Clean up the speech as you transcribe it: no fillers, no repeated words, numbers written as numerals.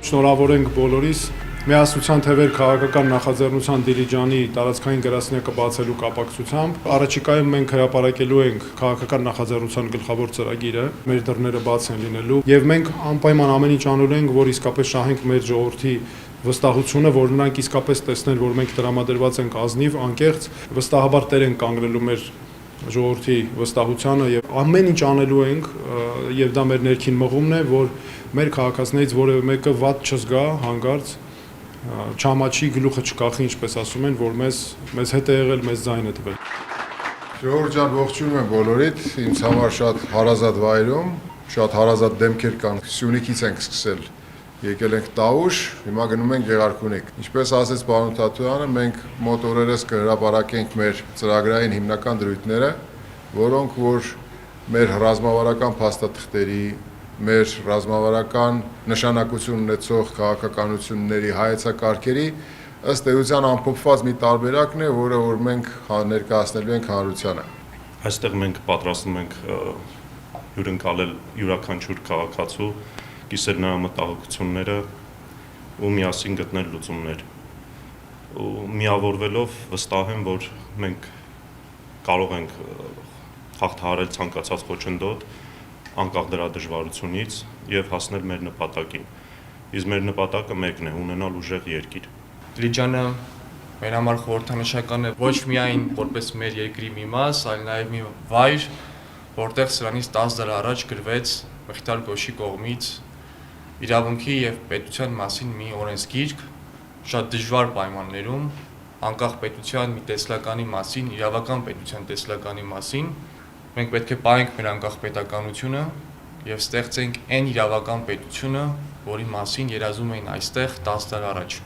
Շնորհավորենք բոլորիս միասնության թևեր քաղաքական նախաձեռնության Դիլիջանի տարածքային գրասենյակը բացելու կապակցությամբ առաջիկայում մենք հրապարակելու ենք քաղաքական նախաձեռնության գլխավոր ծրագիրը, մեր դռները բաց են լինելու եւ մենք անպայման ամեն ինչ անելու ենք, որ իսկապես շահենք մեր ժողովրդի վստահությունը, որ նրանք իսկապես տեսնեն, որ մենք տրամադրված ենք ազնիվ, անկեղծ, վստահաբար տեր ենք կանգնելու մեր ժողովրդի վստահությանը եւ ամեն ինչ անելու ենք եւ դա մեր ներքին մղումն է, որ մեր քաղաքացիներից որևէ մեկը վատ չզգա, հանգարց չամաչի գլուխը չկախի, ինչպես ասում են, որ մեզ հետ է եղել, մեզ ձայն է տվել։ Ժողովուրդ ջան, ողջունում եմ բոլորիդ, ինձ համար շատ հարազատ վայրում, շատ հարազատ դեմքեր կան։ Սյունիքից ենք սկսել, եկել ենք Տավուշ, հիմա գնում ենք Գեղարքունիք։ Ինչպես ասեց պարոն Թաթոյանը, մենք մոտ օրերս կհրապարակենք մեր ծրագրային հիմնական դրույթները, որոնք որ մեր ռազմավարական փաստաթղթերի, մեր ռազմավարական նշանակություն ունեցող քաղաքականությունների հայեցակարգերի ըստ էության ամփոփված մի տարբերակն է, որը որ մենք ներկայացնելու ենք հանրությանը։ Այստեղ մենք պատրաստվում ենք հյուրընկալել յուրաքանչյուր քաղաքացու, կիսել նրա մտահոգությունները ու միասին գտնել լուծումներ։ Ու միավորվելով վստահ եմ, որ մենք կարող ենք հաղթահարել ցանկացած խոչընդոտ, անկախ դրա դժվարությունից եւ հասնել մեր նպատակին։ Իսկ մեր նպատակը մեկն է՝ ունենալ ուժեղ երկիր։ Դիլիջանը մեր համար խորհրդանշական է ոչ միայն որպես մեր երկրի մի մաս, այլ նաեւ մի վայր, որտեղ սրանից 10 դար առաջ գրվեց Մխիթար Գոշի կողմից իրավունքի եւ պետության մասին մի օրենսգիրք, շատ դժվար պայմաններում, անկախ պետության մի տեսլականի մասին, իրավական պետության տեսլականի մասին, մենք պետք է պահենք մեր անկախ պետականությունը եւ ստեղծենք այն իրավական պետությունը, որի մասին երազում էին այստեղ 10 դար առաջ։